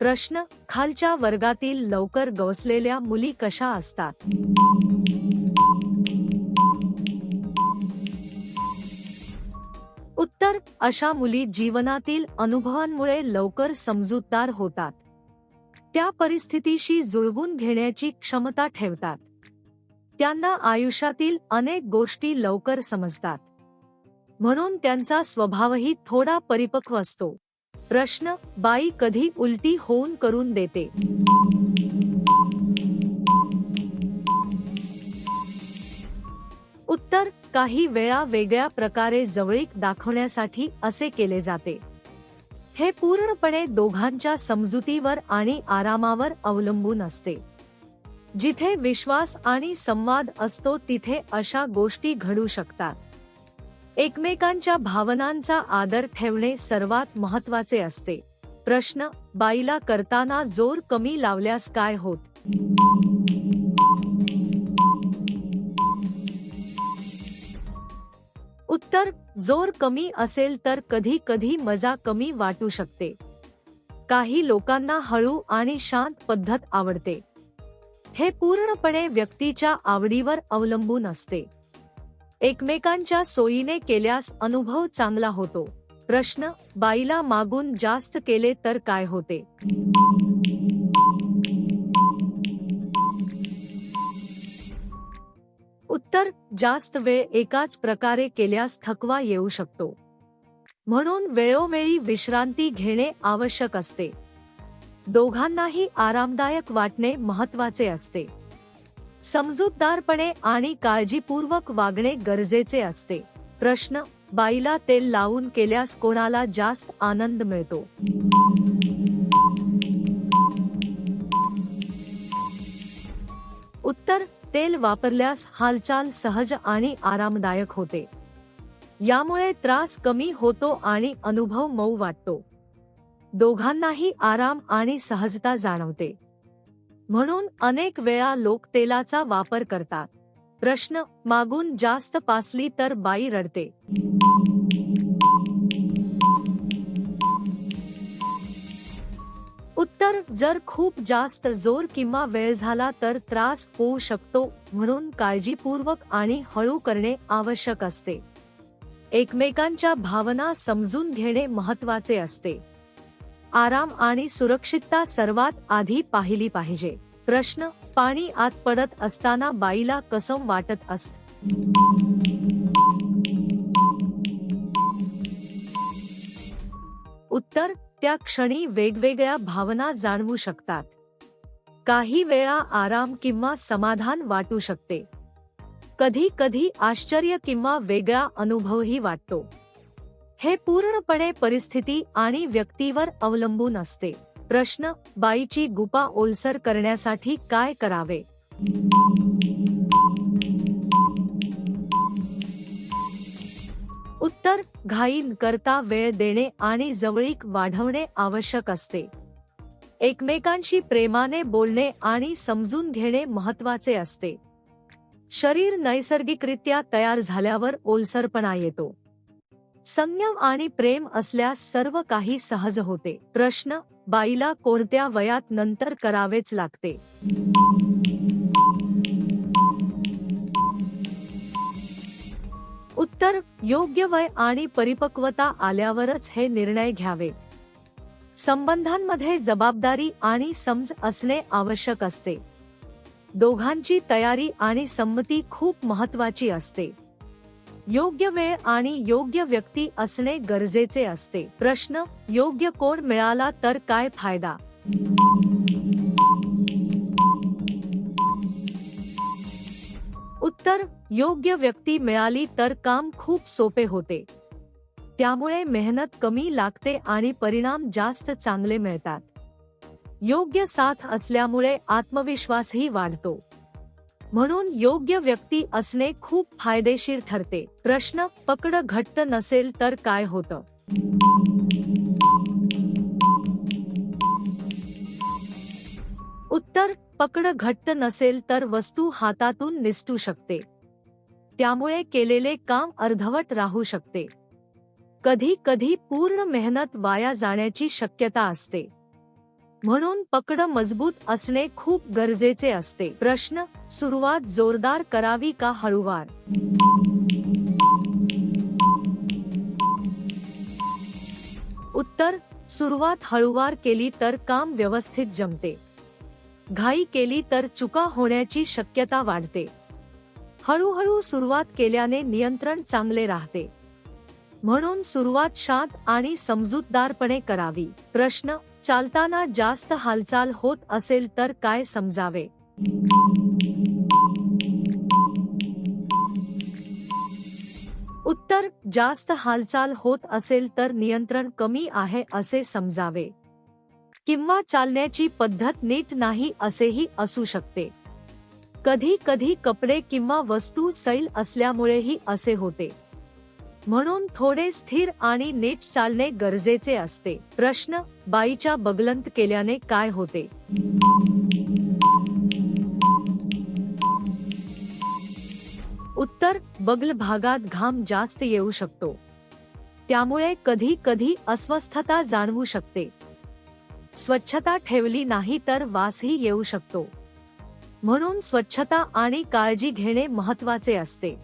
प्रश्न: खालच्या वर्गातील लवकर गवसलेल्या मुली कशा असतात? उत्तर: अशा मुली जीवनातील अनुभवांमुळे लवकर समजूतदार होतात. त्या परिस्थितीशी जुळवून घेण्याची क्षमता ठेवतात. त्यांना आयुष्यातील अनेक गोष्टी लवकर समजतात. म्हणून त्यांचा स्वभावही थोडा परिपक्व असतो. प्रश्न: बाई कधी उलटी होऊन करून देते? उत्तर: काही वेळा वेगळ्या प्रकारे जवळीक दाखवण्यासाठी असे केले जाते. हे पूर्णपणे दोघांच्या समजुतीवर आणि आरामावर अवलंबून असते. जिथे विश्वास आणि संवाद असतो तिथे अशा गोष्टी घडू शकतात. एकमेकांच्या भावनांचा आदर ठेवणे सर्वात महत्त्वाचे असते. प्रश्न: बाईला करताना जोर कमी लावल्यास काय होत? उत्तर: जोर कमी असेल तर कधी कधी मजा कमी वाटू शकते. काही लोकांना हळू आणि शांत पद्धत आवडते. हे पूर्णपणे व्यक्तीच्या आवडीवर अवलंबून असते. एकमेकांच्या सोयीने केल्यास अनुभव चांगला होतो. प्रश्न: बाईला मागून जास्त केले तर काय होते? उत्तर: जास्त वेळ एकाच प्रकारे केल्यास थकवा येऊ शकतो. म्हणून वेळोवेळी विश्रांती घेणे आवश्यक असते. दोघांनाही आरामदायक वाटणे महत्त्वाचे असते. समजूतदारपणे आणि काळजीपूर्वक वागणे गरजेचे असते. प्रश्न: बाईला तेल लावून केल्यास कोणाला जास्त आनंद मिळतो? उत्तर: तेल वापरल्यास हालचाल सहज आणि आरामदायक होते. यामुळे त्रास कमी होतो आणि अनुभव मऊ वाटतो. दोघांनाही आराम आणि सहजता जाणवते. म्हणून अनेक वेळा लोक तेलाचा वापर करतात. प्रश्न: मागून जास्त पासली तर बाई रडते? उत्तर: जर खूप जास्त जोर किंवा वेळ झाला तर त्रास होऊ शकतो. म्हणून काळजीपूर्वक आणि हळू करणे आवश्यक असते. एकमेकांच्या भावना समजून घेणे महत्त्वाचे असते. आराम आणि सुरक्षितता सर्वात आधी पाहिली पाहिजे. प्रश्न: पाणी आत पडत असताना बाईला कसं वाटत असतं? उत्तर: त्या क्षणी वेगवेगळ्या भावना जाणवू शकतात. काही वेळा आराम किंवा समाधान वाटू शकते. कधी कधी आश्चर्य किंवा वेगळा अनुभवही वाटतो. हे पूर्णपणे परिस्थिती आणि व्यक्तीवर अवलंबून असते. प्रश्न: बाईची गुपा ओलसर करण्यासाठी काय करावे? उत्तर: घाई न करता वेळ देणे आणि जवळीक वाढवणे आवश्यक असते. एकमेकांशी प्रेमाने बोलणे आणि समजून घेणे महत्त्वाचे असते. शरीर नैसर्गिकरित्या तयार झाल्यावर ओलसरपणा येतो. संयम आणि प्रेम असल्यास सर्व काही सहज होते. प्रश्न: बाईला कोणत्या वयात नंतर करावेच लागते? उत्तर: योग्य वय आणि परिपक्वता आल्यावरच हे निर्णय घ्यावे. संबंधांमध्ये जबाबदारी आणि समज असणे आवश्यक असते. दोघांची तयारी आणि संमती खूप महत्त्वाची असते. योग्य वेळ आणि योग्य व्यक्ती असणे गरजेचे असते. प्रश्न: योग्य कोण मिळाला तर काय फायदा? उत्तर: योग्य व्यक्ती मिळाली तर काम खूप सोपे होते. त्यामुळे मेहनत कमी लागते आणि परिणाम जास्त चांगले मिळतात. योग्य साथ असल्यामुळे आत्मविश्वासही वाढतो. म्हणून योग्य व्यक्ती असणे खूप फायदेशीर ठरते. प्रश्न: पकड घट्ट नसेल तर काय होतं? उत्तर: पकड घट्ट नसेल तर वस्तू हातातून निसटू शकते. त्यामुळे केलेले काम अर्धवट राहू शकते. कधी कधी पूर्ण मेहनत वाया जाण्याची शक्यता असते. म्हणून पकड मजबूत असणे खूप गरजेचे असते. प्रश्न: सुरुवात जोरदार करावी का हळूवार? उत्तर: सुरुवात हळूवार केली तर काम व्यवस्थित जमते. घाई केली तर चुका होण्याची शक्यता वाढते. हळूहळू सुरुवात केल्याने नियंत्रण चांगले राहते. म्हणून सुरुवात शांत आणि समजूतदारपणे करावी. प्रश्न: चालताना जास्त हालचाल होत असेल तर काय समजावे? उत्तर: जास्त हालचाल होत असेल तर नियंत्रण कमी आहे असे समजावे, किंवा चालण्याची पद्धत नीट नाही असेही असू शकते. कधी कधी कपडे किंवा वस्तू सैल असल्यामुळेही असे होते. म्हणून थोडे स्थिर आणि नीट चालणे गरजेचे असते. प्रश्न: बाईच्या बगलंत केल्याने काय होते? उत्तर: बगल भागात घाम जास्त येऊ शकतो. त्यामुळे कधी कधी अस्वस्थता जाणवू शकते. स्वच्छता ठेवली नाही तर वासही येऊ शकतो. म्हणून स्वच्छता आणि काळजी घेणे महत्त्वाचे असते.